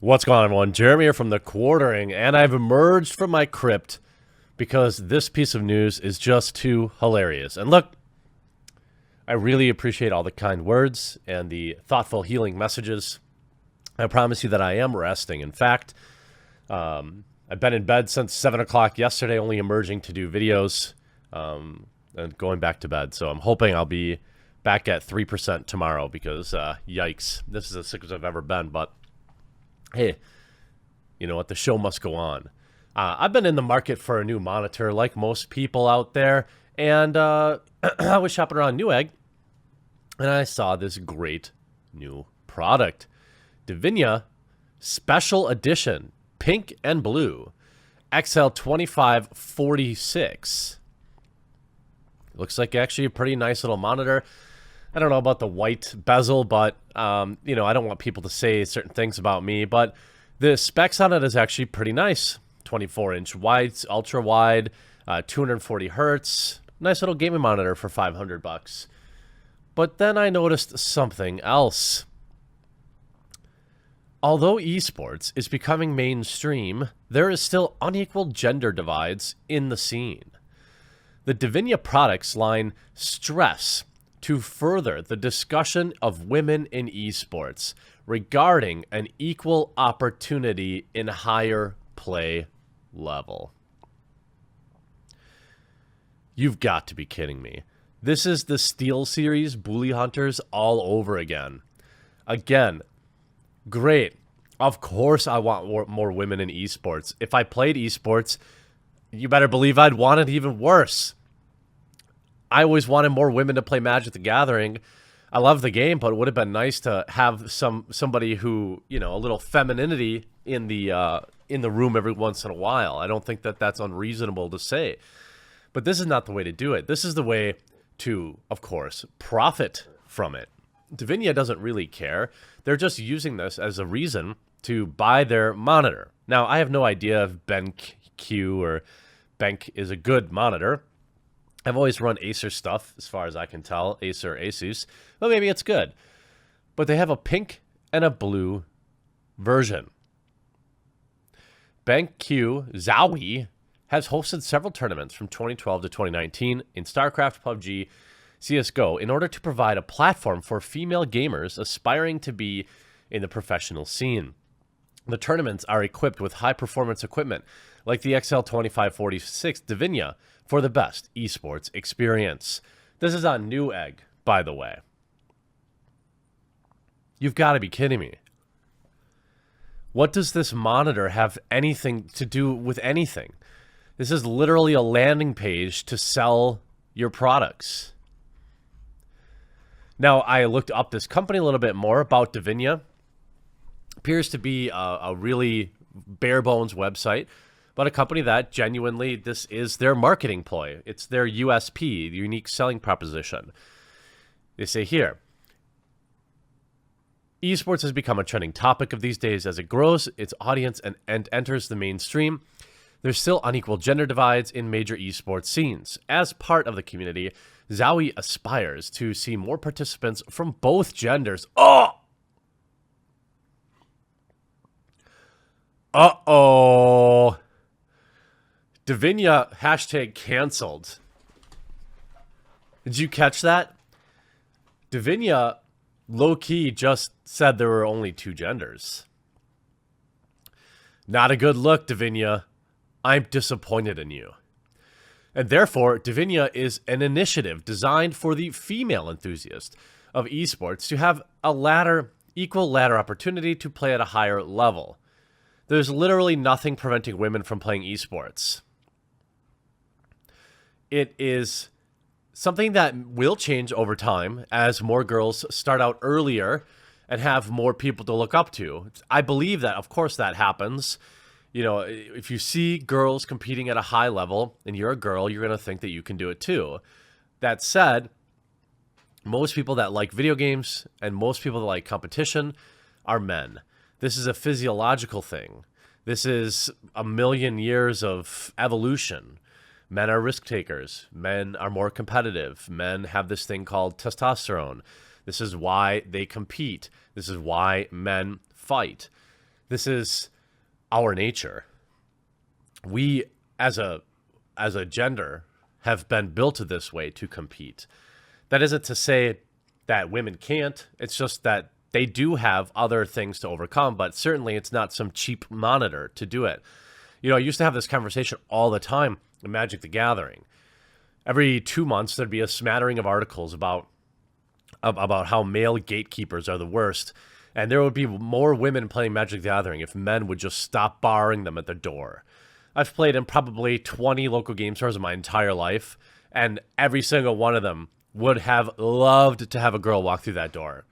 What's going on, everyone? Jeremy here from The Quartering, and I've emerged from my crypt because this piece of news is just too hilarious. And look, I really appreciate all the kind words and the thoughtful, healing messages. I promise you that I am resting. In fact, I've been in bed since 7 o'clock yesterday, only emerging to do videos and going back to bed. So I'm hoping I'll be back at 3% tomorrow because, yikes, this is as sick as I've ever been. But hey, you know what? The show must go on. I've been in the market for a new monitor like most people out there, and I was shopping around Newegg, and I saw this great new product. Divinia Special Edition, pink and blue, XL2546. Looks like actually a pretty nice little monitor. I don't know about the white bezel, but, you know, I don't want people to say certain things about me, but the specs on it is actually pretty nice. 24-inch wide, ultra wide, 240 hertz. Nice little gaming monitor for $500. But then I noticed something else. Although esports is becoming mainstream, there is still unequal gender divides in the scene. The Divinia products line stress to further the discussion of women in esports regarding an equal opportunity in higher play level. You've got to be kidding me. This is the Steel Series Bully Hunters all over again. Again, great. Of course I want more women in esports. If I played esports, you better believe I'd want it even worse. I always wanted more women to play Magic the Gathering. I love the game, but it would have been nice to have somebody who, you know, a little femininity in the room every once in a while. I don't think that that's unreasonable to say. But this is not the way to do it. This is the way to, of course, profit from it. Divinia doesn't really care. They're just using this as a reason to buy their monitor. Now, I have no idea if BenQ or Benk is a good monitor. I've always run Acer stuff, as far as I can tell, Acer, Asus, but maybe it's good. But they have a pink and a blue version. BenQ Zowie has hosted several tournaments from 2012 to 2019 in StarCraft, PUBG, CSGO, in order to provide a platform for female gamers aspiring to be in the professional scene. The tournaments are equipped with high-performance equipment like the XL2546 Divinia for the best esports experience. This is on Newegg, by the way. You've got to be kidding me. What does this monitor have anything to do with anything? This is literally a landing page to sell your products. Now, I looked up this company a little bit more about Divinia. Appears to be a really bare bones website, but a company that genuinely, this is their marketing ploy. It's their USP, the unique selling proposition. They say here, esports has become a trending topic of these days as it grows its audience and enters the mainstream. There's still unequal gender divides in major esports scenes. As part of the community, Zowie aspires to see more participants from both genders. Uh-oh. Divinia hashtag canceled. Did you catch that? Divinia low-key just said there were only two genders. Not a good look, Divinia. I'm disappointed in you. And therefore, Divinia is an initiative designed for the female enthusiast of esports to have a equal ladder opportunity to play at a higher level. There's literally nothing preventing women from playing esports. It is something that will change over time as more girls start out earlier and have more people to look up to. I believe that, of course, that happens. You know, if you see girls competing at a high level and you're a girl, you're going to think that you can do it too. That said, most people that like video games and most people that like competition are men. This is a physiological thing. This is a million years of evolution. Men are risk takers. Men are more competitive. Men have this thing called testosterone. This is why they compete. This is why men fight. This is our nature. We, as a gender, have been built this way to compete. That isn't to say that women can't. It's just that they do have other things to overcome, but certainly it's not some cheap monitor to do it. You know, I used to have this conversation all the time in Magic the Gathering. Every 2 months, there'd be a smattering of articles about how male gatekeepers are the worst. And there would be more women playing Magic the Gathering if men would just stop barring them at the door. I've played in probably 20 local game stores in my entire life, and every single one of them would have loved to have a girl walk through that door.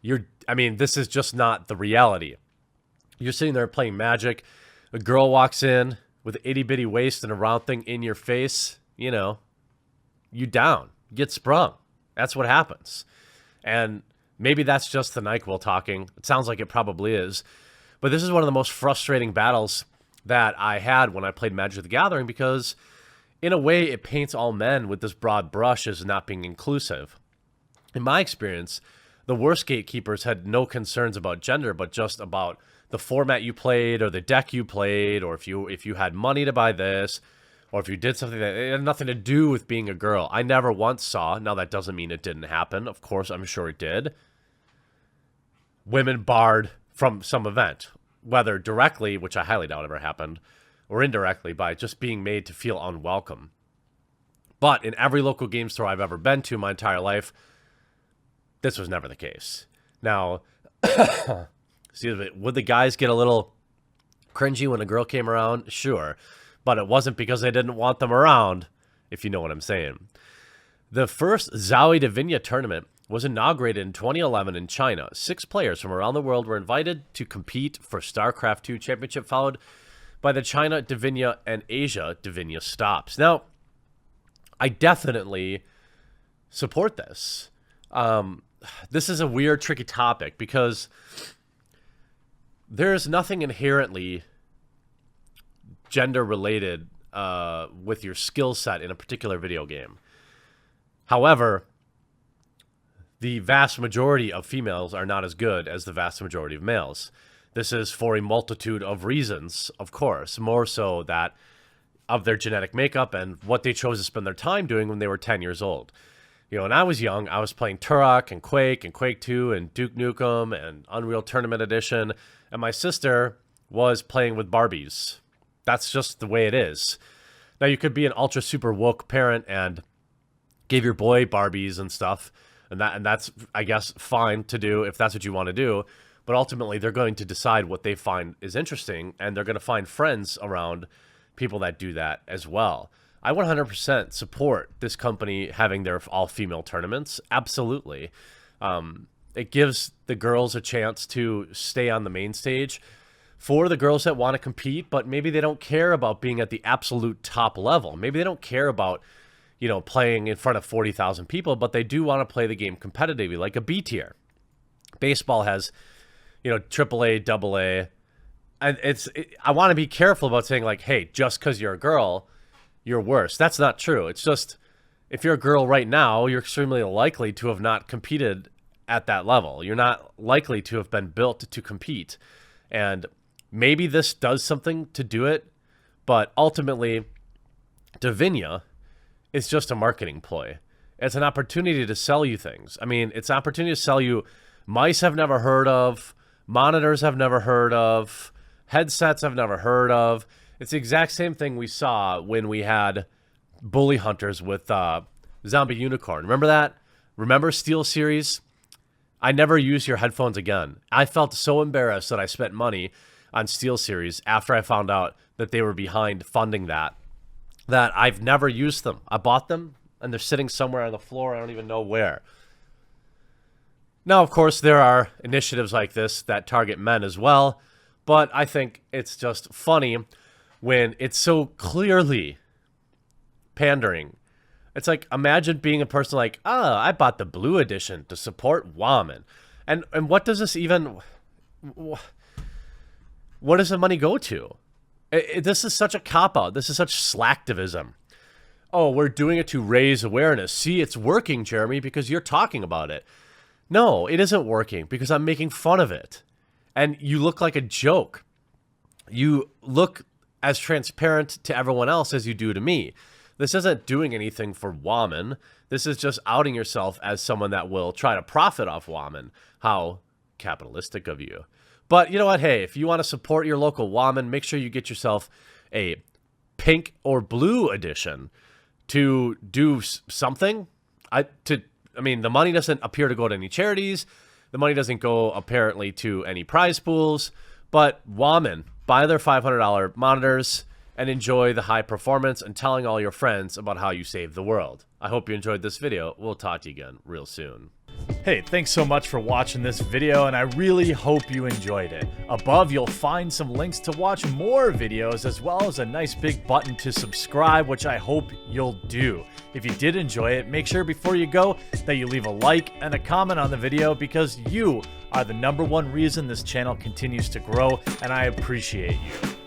This is just not the reality. You're sitting there playing Magic, a girl walks in with an itty-bitty waist and a round thing in your face, you know, you down, get sprung. That's what happens. And maybe that's just the NyQuil talking. It sounds like it probably is. But this is one of the most frustrating battles that I had when I played Magic the Gathering, because in a way it paints all men with this broad brush as not being inclusive. In my experience, the worst gatekeepers had no concerns about gender, but just about the format you played or the deck you played, or if you had money to buy this, or if you did something that it had nothing to do with being a girl. I never once saw, now that doesn't mean it didn't happen, of course I'm sure it did, women barred from some event, whether directly, which I highly doubt ever happened, or indirectly by just being made to feel unwelcome. But in every local game store I've ever been to my entire life, this was never the case. Now, would the guys get a little cringy when a girl came around? Sure. But it wasn't because they didn't want them around, if you know what I'm saying. The first Zowie Divinia tournament was inaugurated in 2011 in China. 6 players from around the world were invited to compete for StarCraft II Championship, followed by the China Divinia and Asia Divinia stops. Now, I definitely support this. This is a weird, tricky topic because there's nothing inherently gender-related with your skill set in a particular video game. However, the vast majority of females are not as good as the vast majority of males. This is for a multitude of reasons, of course, more so that of their genetic makeup and what they chose to spend their time doing when they were 10 years old. You know, when I was young, I was playing Turok and Quake 2 and Duke Nukem and Unreal Tournament Edition, and my sister was playing with Barbies. That's just the way it is. Now, you could be an ultra super woke parent and give your boy Barbies and stuff, and that's, I guess, fine to do if that's what you want to do, but ultimately they're going to decide what they find is interesting, and they're going to find friends around people that do that as well. I 100% support this company having their all-female tournaments. Absolutely. It gives the girls a chance to stay on the main stage. For the girls that want to compete, but maybe they don't care about being at the absolute top level. Maybe they don't care about, you know, playing in front of 40,000 people, but they do want to play the game competitively, like a B tier. Baseball has, you know, AAA, AA. And I want to be careful about saying, like, hey, just because you're a girl, you're worse. That's not true. It's just, if you're a girl right now, you're extremely likely to have not competed at that level. You're not likely to have been built to compete. And maybe this does something to do it, but ultimately, Divinia is just a marketing ploy. It's an opportunity to sell you things. I mean, it's an opportunity to sell you mice I've never heard of, monitors I've never heard of, headsets I've never heard of. It's the exact same thing we saw when we had Bully Hunters with Zombie Unicorn. Remember that? Remember Steel Series? I never used your headphones again. I felt so embarrassed that I spent money on Steel Series after I found out that they were behind funding that I've never used them. I bought them, and they're sitting somewhere on the floor. I don't even know where. Now, of course, there are initiatives like this that target men as well, but I think it's just funny when it's so clearly pandering. It's like, imagine being a person like, I bought the blue edition to support Woman. And what does this even... What does the money go to? This is such a cop-out. This is such slacktivism. Oh, we're doing it to raise awareness. See, it's working, Jeremy, because you're talking about it. No, it isn't working because I'm making fun of it. and you look like a joke. You look as transparent to everyone else as you do to me. This isn't doing anything for Woman. This is just outing yourself as someone that will try to profit off Woman. How capitalistic of you. But you know what? Hey, if you want to support your local Woman, make sure you get yourself a pink or blue edition to do something. I mean, the money doesn't appear to go to any charities. The money doesn't go apparently to any prize pools. But Woman, buy their $500 monitors and enjoy the high performance and telling all your friends about how you saved the world. I hope you enjoyed this video. We'll talk to you again real soon. Hey, thanks so much for watching this video, and I really hope you enjoyed it. Above, you'll find some links to watch more videos, as well as a nice big button to subscribe, which I hope you'll do. If you did enjoy it, make sure before you go that you leave a like and a comment on the video, because you are the #1 reason this channel continues to grow, and I appreciate you.